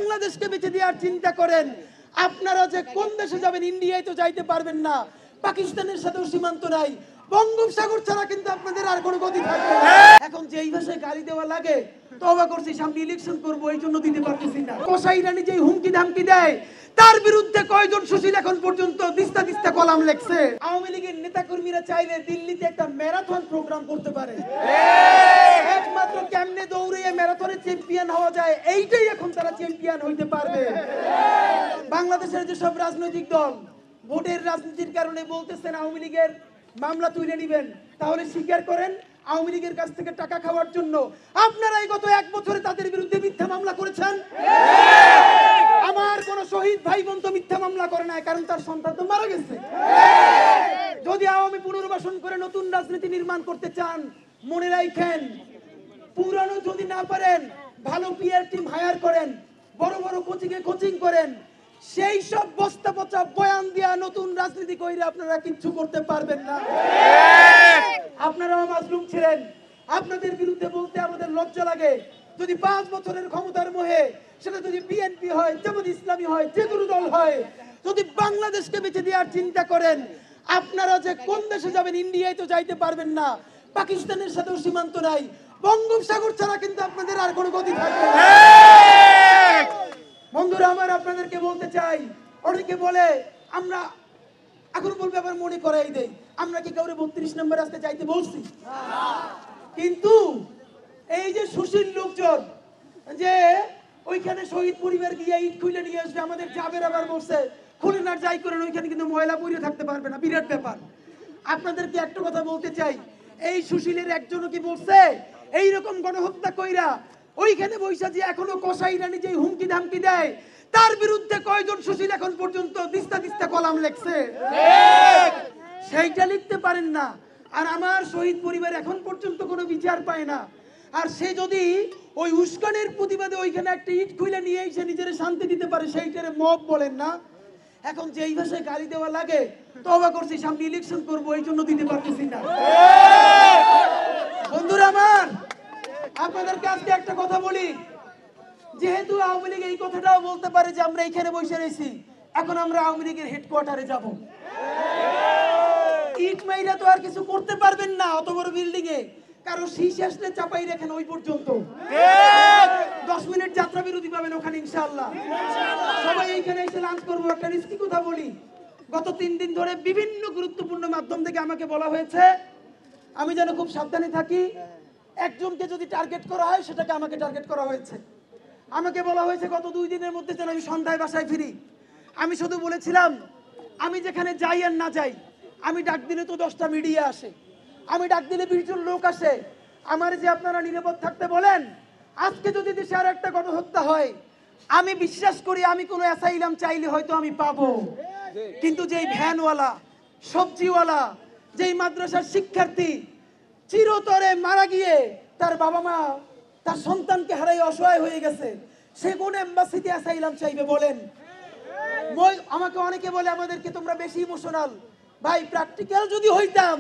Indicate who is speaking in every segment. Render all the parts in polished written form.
Speaker 1: বাংলাদেশকে বেঁচে দেওয়ার চিন্তা করেন, আপনারা যে কোন দেশে যাবেন, ইন্ডিয়ায় তো যাইতে পারবেন না, পাকিস্তানের সাথেও সীমান্ত নাই, বঙ্গোপসাগর ছাড়া কিন্তু আপনাদের আর কোনো গতি থাকবে না। এখন যেই ভাষায় গালি দেওয়া লাগে, তওবা করছি, সামনে ইলেকশন করবো, এই জন্য দিতে পারতেছি না। কসাই রানী যেই হুমকি ধামকি দেয়, তার বিরুদ্ধে কয়জন সুশীল এখন পর্যন্ত দিস্তা দিস্তা কলাম লেখছে। আওয়ামী লীগের নেতা কর্মীরা চাইলে দিল্লিতে একটা ম্যারাথন প্রোগ্রাম করতে পারে, একমাত্র কেমনে দৌড়িয়ে ম্যারাথনে চ্যাম্পিয়ন হওয়া যায়, এইটাই এখন তারা চ্যাম্পিয়ন হইতে পারবে। বাংলাদেশের যেসব রাজনৈতিক দল ভোটের রাজনীতির কারণে বলতেছেন আওয়ামী লীগের মামলা তুলে নেবেন, তাহলে স্বীকার করেন আওয়ামী লীগের কাছ থেকে টাকা খাওয়ার জন্য আপনারাই গত 1 বছরে তাদের বিরুদ্ধে মিথ্যা মামলা করেছেন। আমার কোন শহীদ ভাই বোন তো মিথ্যা মামলা করে নাই, কারণ তার সন্তান তো মারা গেছে। যদি আওয়ামী পুনর্বাসন করে নতুন রাজনীতি নির্মাণ করতে চান, মনে রাখেন, পুরানো যদি না পারেন, ভালো পিআর টিম হায়ার করেন, বড় বড় কোচিং করেন, সেই সব বস্তা পচা বয়ান দিয়া নতুন রাজনীতি কইরা আপনারা কিচ্ছু করতে পারবেন না। আপনারাও মাজলুম ছিলেন, আপনাদের বিরুদ্ধে বলতে আমাদের লজ্জা লাগে। যদি 5 বছরের ক্ষমতার মোহে, সেটা যদি বিএনপি হয়, জামাত ইসলামী হয়, যে কোনো দল হয়, যদি বাংলাদেশকে বেঁচে দেওয়ার চিন্তা করেন, আপনারা যে কোন দেশে যাবেন, ইন্ডিয়ায় তো যাইতে পারবেন না, পাকিস্তানের সাথেও সীমান্ত নাই, বঙ্গোপসাগর ছাড়া কিন্তু আপনাদের আর কোনো গতি থাকবে না। বন্ধুরা আমার, আপনাদেরকে বলতে চাই, অনেকে বলে আমরা এখন বলবে, আবার মনে করাই দেই, আমরা কি কাউরে 32 নম্বর রাস্তা যাইতে বলছি? কিন্তু এই যে সুশীল লোকজন যে ওইখানে শহীদ পরিবার গিয়ে ইট খুলে নিয়ে আসবে, আমাদের যাবের আবার বলছে খুলেন আর যাই করেন, ওইখানে কিন্তু ময়লা পড়ে থাকতে পারবে না, বিরাট ব্যাপার। আপনাদেরকে একটা কথা বলতে চাই, এই সুশীলের একজনও কি বলছে এইরকম গণহত্যা কইরা ওইখানে বৈশা যে এখনো কসাই রানী যে হুমকি ধামকি দেয়, তার বিরুদ্ধে কয়জন সুশীল এখন পর্যন্ত দিস্তা দিস্তা কলাম লেখছে? সেইটা লিখতে পারেন না। আর আমার শহীদ পরিবার এখন পর্যন্ত কোনো বিচার পায় না। আর সে যদি ওই উস্কানের প্রতিবাদে ওইখানে একটা ইট খুলে নিয়ে এসে নিজের শান্তি দিতে পারে, সেইটারে মব বলেন না। এখন যেই ভাষায় গালি দেওয়া লাগে, তওবা করছি, সামনে ইলেকশন করবো, এই জন্য দিতে পারতেছি না। বন্ধুরা আমার, আপনাদেরকে আজকে একটা কথা বলি, যেহেতু আওয়ামী লীগ এই কথাটাও বলতে পারে যে আমরা এইখানে বসে রয়েছি, এখন আমরা আওয়ামী লীগের হেডকোয়ার্টারে যাব। ইট মাইরা তো আর কিছু করতে পারবেন না অত বড় বিল্ডিং এ, কারো শীষ আসলে চাপাই রাখেন ওই পর্যন্ত। 10 মিনিট যাত্রা বিরতি পাবেন ওখানে ইনশাআল্লাহ। সবাই এইখানে এসে লাঞ্চ করবো। একটা রিস্কি কথা বলি, গত 3 দিন ধরে বিভিন্ন গুরুত্বপূর্ণ মাধ্যম থেকে আমাকে বলা হয়েছে আমি যেন খুব সাবধানে থাকি। একজনকে যদি টার্গেট করা হয়, সেটাকে আমাকে টার্গেট করা হয়েছে। আমাকে বলা হয়েছে গত 2 দিনের মধ্যে যেন আমি সন্ধ্যায় বাসায় ফিরি। আমি শুধু বলেছিলাম, আমি যেখানে যাই আর না যাই, আমি ডাক দিলে তো 10টা মিডিয়া আসে, আমি ডাক দিলে 20 জন লোক আসে, আমার যে আপনারা নিরাপদ থাকতে বলেন, আজকে যদি দেশে আর একটা গণহত্যা হয়, আমি বিশ্বাস করি আমি কোনো অ্যাসাইলাম চাইলে হয়তো আমি পাবো। কিন্তু যেই ভ্যানওয়ালা, সবজিওয়ালা, যেই মাদ্রাসার শিক্ষার্থী চিরতরে মারা গিয়ে তার বাবা মা তার সন্তানকে হারাই অসহায় হয়ে গেছে, সে কোন এম্বাসিতে অ্যাসাইলাম চাইবে বলেন? আমাকে অনেকে বলে আমাদেরকে তোমরা বেশি ইমোশনাল। ভাই, প্র্যাকটিক্যাল যদি হইতাম,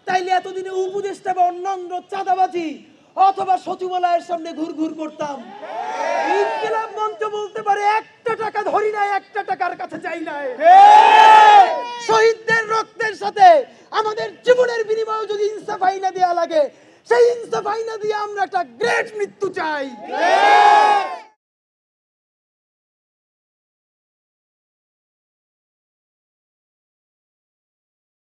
Speaker 1: তাইলে এতদিনে উপদেষ্টা বা অন্যান্য চাঁদাবাজি অথবা সচিবালয়ের সামনে ঘুরঘুর করতাম। ইনকিলাব মঞ্চ বলতে পারে 1টা টাকা ধরি নাই, 1টা টাকার কাছে চাই নাই। শহীদদের রক্তের সাথে আমাদের জীবনের বিনিময়ে যদি ইনসাফ আইনা দেয়া লাগে, সেই ইনসাফ আইনা দিয়ে আমরা একটা গ্রেট মৃত্যু চাই।